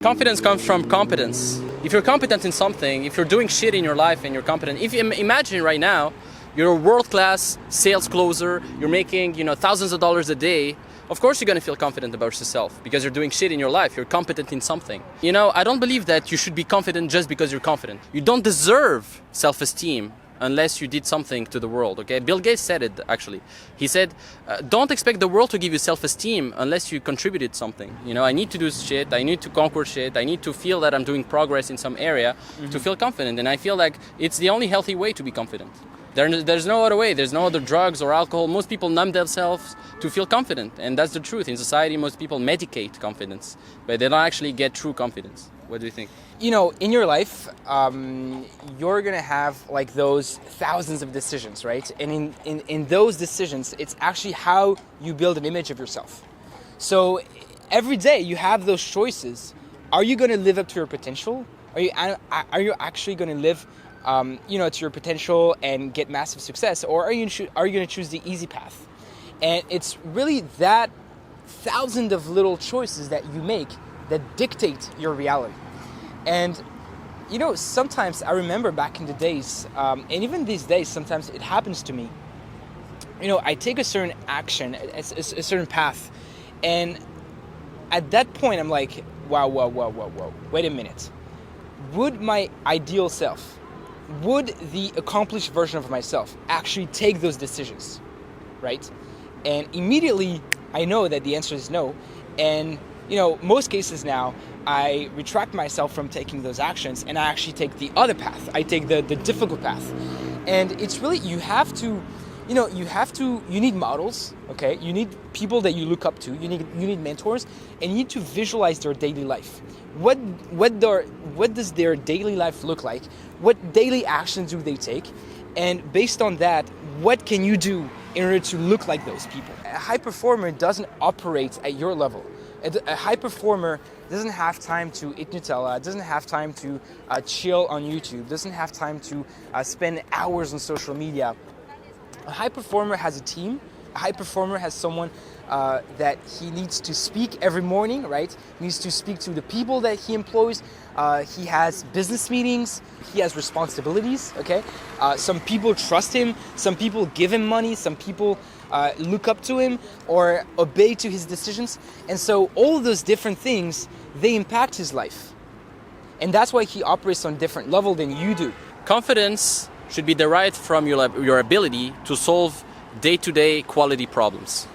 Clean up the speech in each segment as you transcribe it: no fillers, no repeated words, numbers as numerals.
Confidence comes from competence. If you're competent in something, if you're doing shit in your life and you're competent, if you imagine right now, you're a world-class sales closer, you're making, thousands of dollars a day, of course you're going to feel confident about yourself because you're doing shit in your life, you're competent in something. I don't believe that you should be confident just because you're confident. You don't deserve self-esteem unless you did something to the world, okay? Bill Gates said it, actually. He said, don't expect the world to give you self-esteem unless you contributed something. I need to do shit, I need to conquer shit, I need to feel that I'm doing progress in some area to feel confident. And I feel like it's the only healthy way to be confident. There's no other way. There's no other drugs or alcohol. Most people numb themselves to feel confident. And that's the truth. In society, most people medicate confidence, but they don't actually get true confidence. What do you think? In your life, you're going to have like those thousands of decisions, right? And in those decisions, it's actually how you build an image of yourself. So every day you have those choices. Are you going to live up to your potential? Are you actually going to live to your potential and get massive success, or are you going to choose the easy path? And it's really that thousand of little choices that you make that dictate your reality. And sometimes I remember back in the days, and even these days, sometimes it happens to me. I take a certain action, a certain path, and at that point I'm like, whoa, wait a minute. Would my ideal self, would the accomplished version of myself actually take those decisions, right? And immediately I know that the answer is no. And, most cases now, I retract myself from taking those actions and I actually take the other path. I take the difficult path. And it's really, you need models, okay? You need people that you look up to. You need mentors, and you need to visualize their daily life. What does their daily life look like? What daily actions do they take? And based on that, what can you do in order to look like those people? A high performer doesn't operate at your level. A high performer doesn't have time to eat Nutella, doesn't have time to chill on YouTube, doesn't have time to spend hours on social media. A high performer has a team. A high performer has someone that he needs to speak every morning, right? He needs to speak to the people that he employs. He has business meetings. He has responsibilities, okay? Some people trust him. Some people give him money. Some people look up to him or obey to his decisions. And so all of those different things, they impact his life. And that's why he operates on a different level than you do. Confidence should be derived from your ability to solve day-to-day quality problems.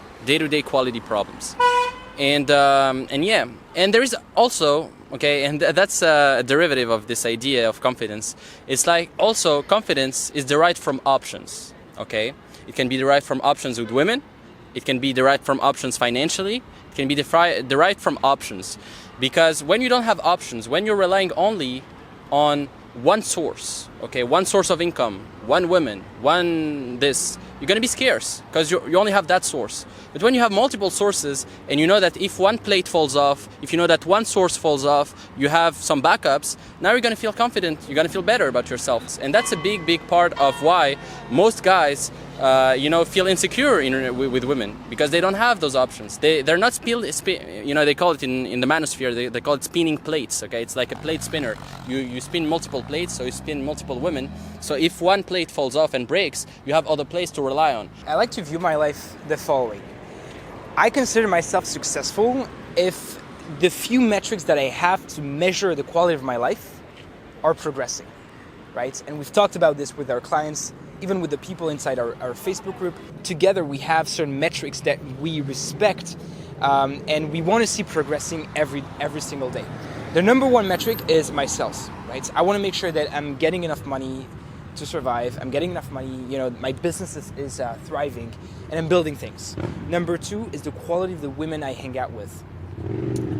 And there is also, okay, and that's a derivative of this idea of confidence. It's like also confidence is derived from options, okay? It can be derived from options with women. It can be derived from options financially. It can be derived from options. Because when you don't have options, when you're relying only on one source, okay, one source of income, one woman, one this, you're going to be scarce because you only have that source. But when you have multiple sources and you know that if one plate falls off, if you know that one source falls off, you have some backups, now you're going to feel confident, you're going to feel better about yourself. And that's a big part of why most guys feel insecure with women, because they don't have those options. They're not they call it in the manosphere, they call it spinning plates, okay? It's like a plate spinner. You spin multiple plates, so you spin multiple women. So if one plate falls off and breaks, you have other plates to rely on. I like to view my life the following. I consider myself successful if the few metrics that I have to measure the quality of my life are progressing, right? And we've talked about this with our clients, even with the people inside our Facebook group. Together we have certain metrics that we respect and we want to see progressing every single day. The number one metric is my sales, right? I want to make sure that I'm getting enough money to survive. I'm getting enough money, my business is thriving and I'm building things. Number two is the quality of the women I hang out with.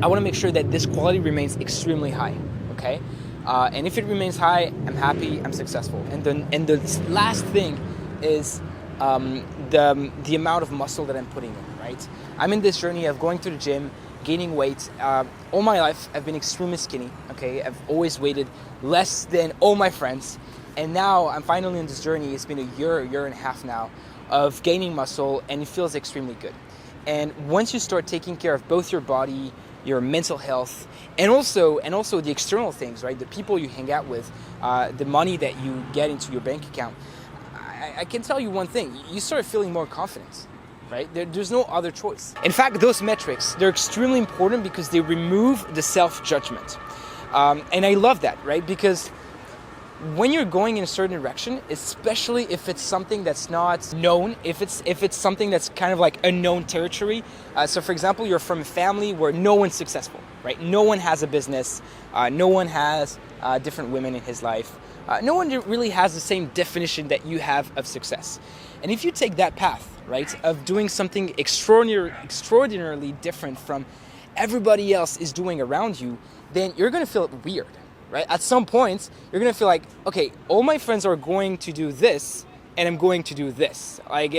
I want to make sure that this quality remains extremely high, okay? And if it remains high, I'm happy, I'm successful. And the last thing is the amount of muscle that I'm putting in, right? I'm in this journey of going to the gym, gaining weight. All my life, I've been extremely skinny, okay? I've always weighted less than all my friends. And now I'm finally on this journey. It's been a year and a half now of gaining muscle, and it feels extremely good. And once you start taking care of both your body your mental health, and also the external things, right? The people you hang out with, the money that you get into your bank account. I can tell you one thing: you start feeling more confident, right? There's no other choice. In fact, those metrics, they're extremely important because they remove the self-judgment, and I love that, right? Because when you're going in a certain direction, especially if it's something that's not known, if it's something that's kind of like unknown territory. So for example, you're from a family where no one's successful, right? No one has a business, no one has different women in his life. No one really has the same definition that you have of success. And if you take that path, right, of doing something extraordinarily different from everybody else is doing around you, then you're gonna feel weird. Right? At some point, you're gonna feel like, okay, all my friends are going to do this, and I'm going to do this. Like,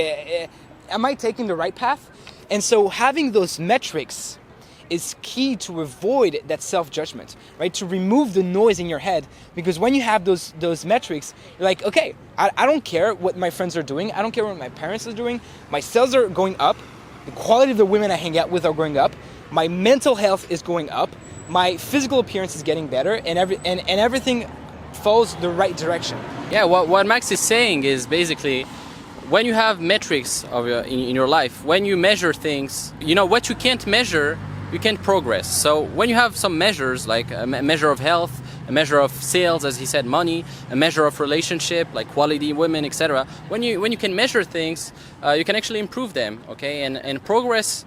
am I taking the right path? And so having those metrics is key to avoid that self-judgment, right? To remove the noise in your head, because when you have those metrics, you're like, okay, I don't care what my friends are doing. I don't care what my parents are doing. My sales are going up. The quality of the women I hang out with are going up. My mental health is going up. My physical appearance is getting better, and everything follows the right direction. Yeah, what Max is saying is basically, when you have metrics in your life, when you measure things, what you can't measure, you can't progress. So when you have some measures, like a measure of health, a measure of sales, as he said, money, a measure of relationship, like quality women, etc. When you can measure things, you can actually improve them, okay? And progress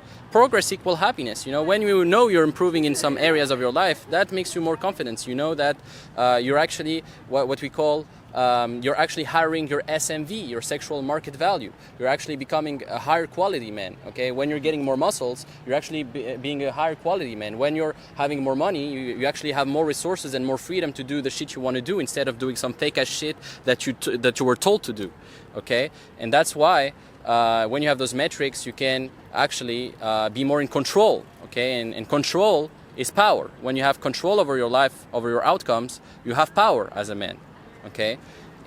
equal happiness. When you know you're improving in some areas of your life, that makes you more confident. You know that you're actually what we call you're actually hiring your SMV, your sexual market value. You're actually becoming a higher quality man. Okay, when you're getting more muscles, you're actually being a higher quality man. When you're having more money, you actually have more resources and more freedom to do the shit you want to do instead of doing some fake ass shit that you were told to do. Okay, and that's why. When you have those metrics, you can actually be more in control, okay? And control is power. When you have control over your life, over your outcomes, you have power as a man, okay?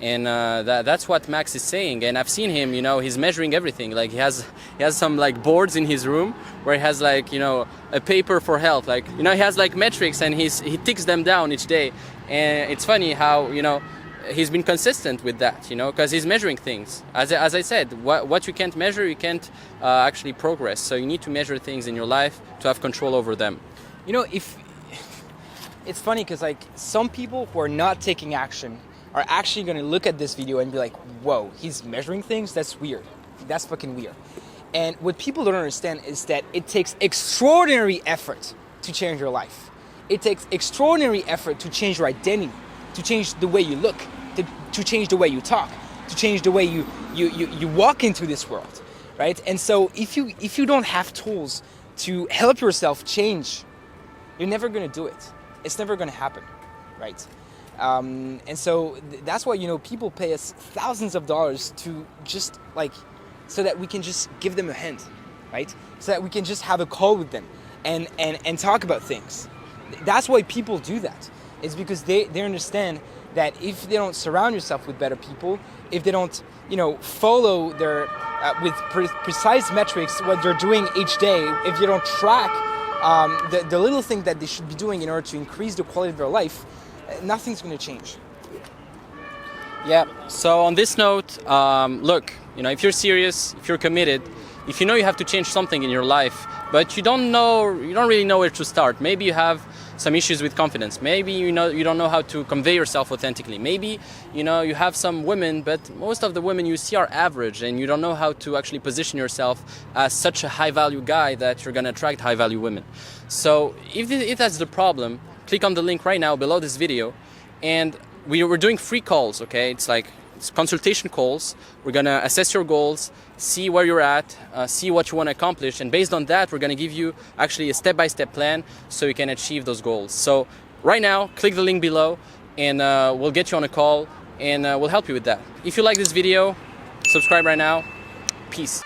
And that's what Max is saying. And I've seen him, he's measuring everything. Like he has some like boards in his room where he has like, a paper for health. Like, he has like metrics and he ticks them down each day. And it's funny how, he's been consistent with that, because he's measuring things. As I said, what you can't measure, you can't actually progress. So you need to measure things in your life to have control over them. If it's funny because like some people who are not taking action are actually going to look at this video and be like, whoa, he's measuring things? That's weird. That's fucking weird. And what people don't understand is that it takes extraordinary effort to change your life. It takes extraordinary effort to change your identity, to change the way you look, to change the way you talk, to change the way you walk into this world, right? And so if you don't have tools to help yourself change, you're never going to do it. It's never going to happen, right? And so that's why people pay us thousands of dollars to just like so that we can just give them a hand, right? So that we can just have a call with them and talk about things. That's why people do that. It's because they understand that if they don't surround yourself with better people, if they don't, follow their with precise metrics what they're doing each day, if they don't track the little thing that they should be doing in order to increase the quality of their life, nothing's going to change. Yeah. So on this note, look, if you're serious, if you're committed, if you have to change something in your life, but you don't really know where to start. Maybe you have some issues with confidence. Maybe you don't know how to convey yourself authentically. Maybe you have some women, but most of the women you see are average, and you don't know how to actually position yourself as such a high-value guy that you're gonna attract high-value women. So if that's the problem, click on the link right now below this video, and we're doing free calls. Okay, it's consultation calls. We're gonna assess your goals, see where you're at, see what you want to accomplish, and based on that, we're gonna give you actually a step-by-step plan so you can achieve those goals. So right now, click the link below, and we'll get you on a call, and we'll help you with that. If you like this video, subscribe right now. Peace.